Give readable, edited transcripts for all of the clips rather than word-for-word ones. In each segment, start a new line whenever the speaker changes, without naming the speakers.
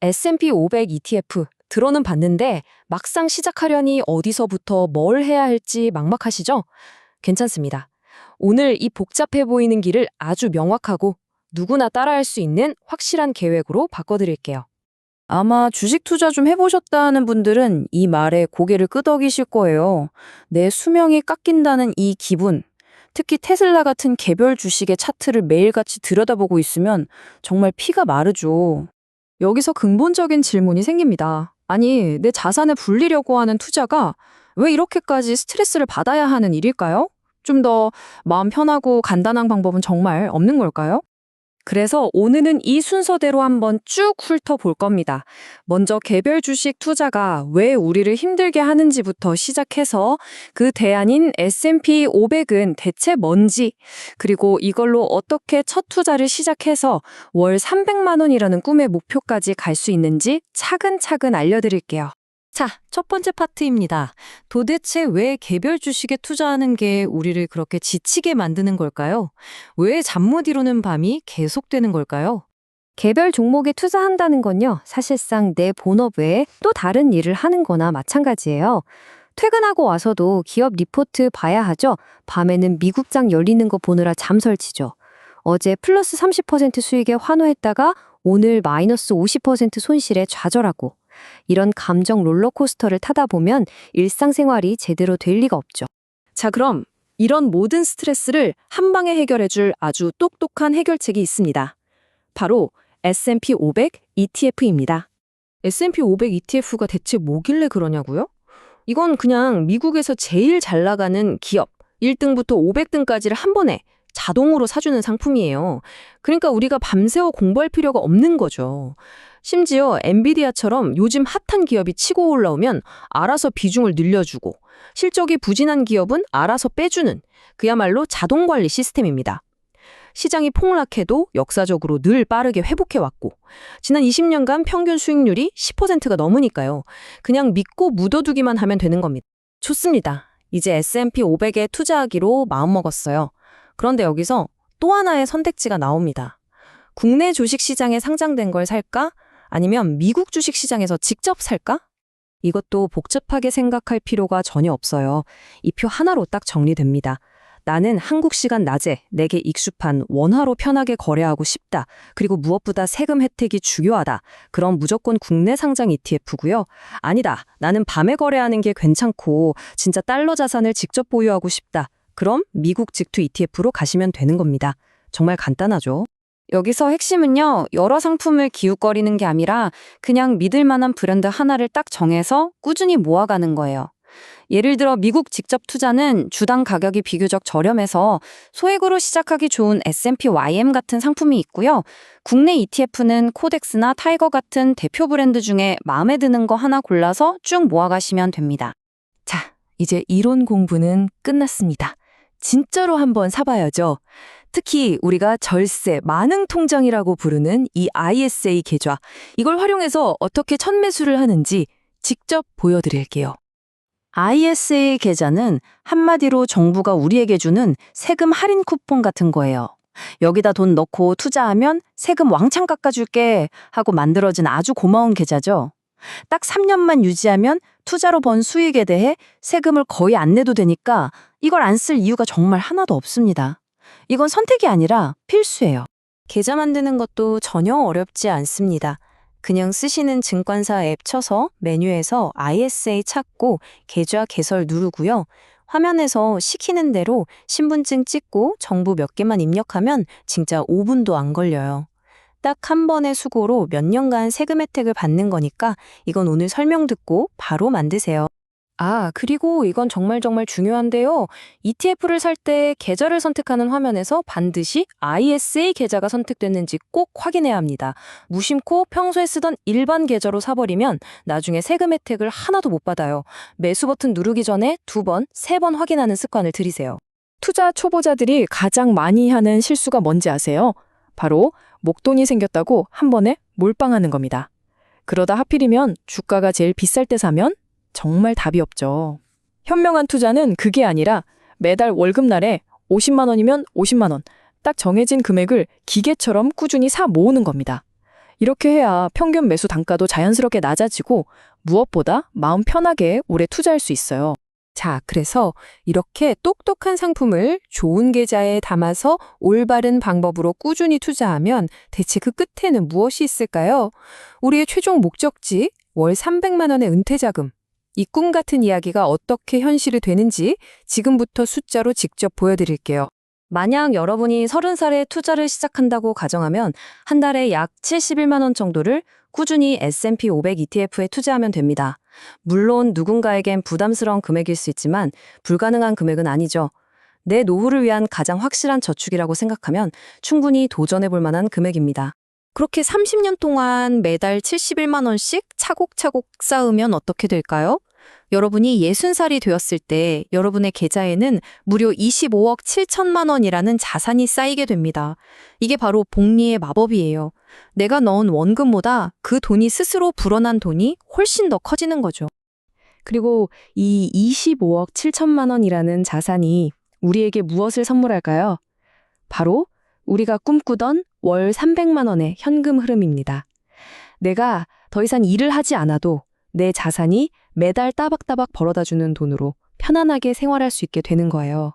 S&P 500 ETF 들어는 봤는데 막상 시작하려니 어디서부터 뭘 해야 할지 막막하시죠? 괜찮습니다. 오늘 이 복잡해 보이는 길을 아주 명확하고 누구나 따라할 수 있는 확실한 계획으로 바꿔드릴게요.
아마 주식 투자 좀 해보셨다는 분들은 이 말에 고개를 끄덕이실 거예요. 내 수명이 깎인다는 이 기분. 특히 테슬라 같은 개별 주식의 차트를 매일같이 들여다보고 있으면 정말 피가 마르죠.
여기서 근본적인 질문이 생깁니다. 아니, 내 자산을 불리려고 하는 투자가 왜 이렇게까지 스트레스를 받아야 하는 일일까요? 좀 더 마음 편하고 간단한 방법은 정말 없는 걸까요? 그래서 오늘은 이 순서대로 한번 쭉 훑어볼 겁니다. 먼저 개별 주식 투자가 왜 우리를 힘들게 하는지부터 시작해서 그 대안인 S&P 500은 대체 뭔지, 그리고 이걸로 어떻게 첫 투자를 시작해서 월 300만 원이라는 꿈의 목표까지 갈 수 있는지 차근차근 알려드릴게요. 자, 첫 번째 파트입니다. 도대체 왜 개별 주식에 투자하는 게 우리를 그렇게 지치게 만드는 걸까요? 왜 잠 못 이루는 밤이 계속되는 걸까요? 개별 종목에 투자한다는 건요, 사실상 내 본업 외에 또 다른 일을 하는 거나 마찬가지예요. 퇴근하고 와서도 기업 리포트 봐야 하죠. 밤에는 미국장 열리는 거 보느라 잠 설치죠. 어제 플러스 30% 수익에 환호했다가 오늘 마이너스 50% 손실에 좌절하고, 이런 감정 롤러코스터를 타다 보면 일상생활이 제대로 될 리가 없죠. 자, 그럼 이런 모든 스트레스를 한 방에 해결해줄 아주 똑똑한 해결책이 있습니다. 바로 S&P 500 ETF입니다. S&P 500 ETF가 대체 뭐길래 그러냐고요? 이건 그냥 미국에서 제일 잘 나가는 기업 1등부터 500등까지를 한 번에 자동으로 사주는 상품이에요. 그러니까 우리가 밤새워 공부할 필요가 없는 거죠. 심지어 엔비디아처럼 요즘 핫한 기업이 치고 올라오면 알아서 비중을 늘려주고, 실적이 부진한 기업은 알아서 빼주는 그야말로 자동 관리 시스템입니다. 시장이 폭락해도 역사적으로 늘 빠르게 회복해왔고, 지난 20년간 평균 수익률이 10%가 넘으니까요. 그냥 믿고 묻어두기만 하면 되는 겁니다. 좋습니다. 이제 S&P 500에 투자하기로 마음먹었어요. 그런데 여기서 또 하나의 선택지가 나옵니다. 국내 주식시장에 상장된 걸 살까? 아니면 미국 주식시장에서 직접 살까? 이것도 복잡하게 생각할 필요가 전혀 없어요. 이 표 하나로 딱 정리됩니다. 나는 한국 시간 낮에 내게 익숙한 원화로 편하게 거래하고 싶다. 그리고 무엇보다 세금 혜택이 중요하다. 그럼 무조건 국내 상장 ETF고요. 아니다. 나는 밤에 거래하는 게 괜찮고 진짜 달러 자산을 직접 보유하고 싶다. 그럼 미국 직투 ETF로 가시면 되는 겁니다. 정말 간단하죠? 여기서 핵심은요, 여러 상품을 기웃거리는 게 아니라 그냥 믿을 만한 브랜드 하나를 딱 정해서 꾸준히 모아가는 거예요. 예를 들어 미국 직접 투자는 주당 가격이 비교적 저렴해서 소액으로 시작하기 좋은 S&P YM 같은 상품이 있고요. 국내 ETF는 코덱스나 타이거 같은 대표 브랜드 중에 마음에 드는 거 하나 골라서 쭉 모아가시면 됩니다. 자, 이제 이론 공부는 끝났습니다. 진짜로 한번 사봐야죠. 특히 우리가 절세, 만능 통장이라고 부르는 이 ISA 계좌, 이걸 활용해서 어떻게 첫 매수를 하는지 직접 보여드릴게요.
ISA 계좌는 한마디로 정부가 우리에게 주는 세금 할인 쿠폰 같은 거예요. 여기다 돈 넣고 투자하면 세금 왕창 깎아줄게 하고 만들어진 아주 고마운 계좌죠. 딱 3년만 유지하면 투자로 번 수익에 대해 세금을 거의 안 내도 되니까 이걸 안 쓸 이유가 정말 하나도 없습니다. 이건 선택이 아니라 필수예요.
계좌 만드는 것도 전혀 어렵지 않습니다. 그냥 쓰시는 증권사 앱 쳐서 메뉴에서 ISA 찾고 계좌 개설 누르고요. 화면에서 시키는 대로 신분증 찍고 정보 몇 개만 입력하면 진짜 5분도 안 걸려요. 딱 한 번의 수고로 몇 년간 세금 혜택을 받는 거니까 이건 오늘 설명 듣고 바로 만드세요. 아, 그리고 이건 정말 중요한데요. ETF를 살 때 계좌를 선택하는 화면에서 반드시 ISA 계좌가 선택됐는지 꼭 확인해야 합니다. 무심코 평소에 쓰던 일반 계좌로 사버리면 나중에 세금 혜택을 하나도 못 받아요. 매수 버튼 누르기 전에 2번, 3번 확인하는 습관을 들이세요. 투자 초보자들이 가장 많이 하는 실수가 뭔지 아세요? 바로 목돈이 생겼다고 한 번에 몰빵하는 겁니다. 그러다 하필이면 주가가 제일 비쌀 때 사면 정말 답이 없죠. 현명한 투자는 그게 아니라 매달 월급날에 50만 원이면 50만 원, 딱 정해진 금액을 기계처럼 꾸준히 사 모으는 겁니다. 이렇게 해야 평균 매수 단가도 자연스럽게 낮아지고 무엇보다 마음 편하게 오래 투자할 수 있어요. 자, 그래서 이렇게 똑똑한 상품을 좋은 계좌에 담아서 올바른 방법으로 꾸준히 투자하면 대체 그 끝에는 무엇이 있을까요? 우리의 최종 목적지, 월 300만 원의 은퇴자금. 이 꿈 같은 이야기가 어떻게 현실이 되는지 지금부터 숫자로 직접 보여드릴게요. 만약 여러분이 30살에 투자를 시작한다고 가정하면 한 달에 약 71만 원 정도를 꾸준히 S&P 500 ETF에 투자하면 됩니다. 물론 누군가에겐 부담스러운 금액일 수 있지만 불가능한 금액은 아니죠. 내 노후를 위한 가장 확실한 저축이라고 생각하면 충분히 도전해 볼 만한 금액입니다. 그렇게 30년 동안 매달 71만 원씩 차곡차곡 쌓으면 어떻게 될까요? 여러분이 60살이 되었을 때 여러분의 계좌에는 무려 25억 7천만 원이라는 자산이 쌓이게 됩니다. 이게 바로 복리의 마법이에요. 내가 넣은 원금보다 그 돈이 스스로 불어난 돈이 훨씬 더 커지는 거죠. 그리고 이 25억 7천만 원이라는 자산이 우리에게 무엇을 선물할까요? 바로 우리가 꿈꾸던 월 300만 원의 현금 흐름입니다. 내가 더 이상 일을 하지 않아도 내 자산이 매달 따박따박 벌어다주는 돈으로 편안하게 생활할 수 있게 되는 거예요.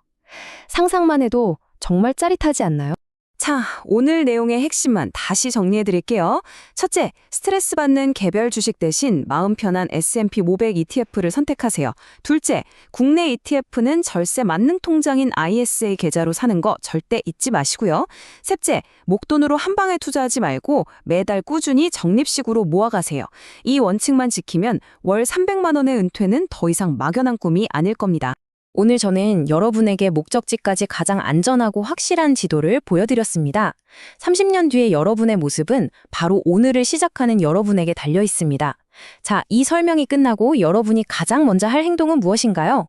상상만 해도 정말 짜릿하지 않나요? 자, 오늘 내용의 핵심만 다시 정리해드릴게요. 첫째, 스트레스 받는 개별 주식 대신 마음 편한 S&P 500 ETF를 선택하세요. 둘째, 국내 ETF는 절세 만능 통장인 ISA 계좌로 사는 거 절대 잊지 마시고요. 셋째, 목돈으로 한 방에 투자하지 말고 매달 꾸준히 적립식으로 모아가세요. 이 원칙만 지키면 월 300만 원의 은퇴는 더 이상 막연한 꿈이 아닐 겁니다. 오늘 저는 여러분에게 목적지까지 가장 안전하고 확실한 지도를 보여드렸습니다. 30년 뒤의 여러분의 모습은 바로 오늘을 시작하는 여러분에게 달려 있습니다. 자, 이 설명이 끝나고 여러분이 가장 먼저 할 행동은 무엇인가요?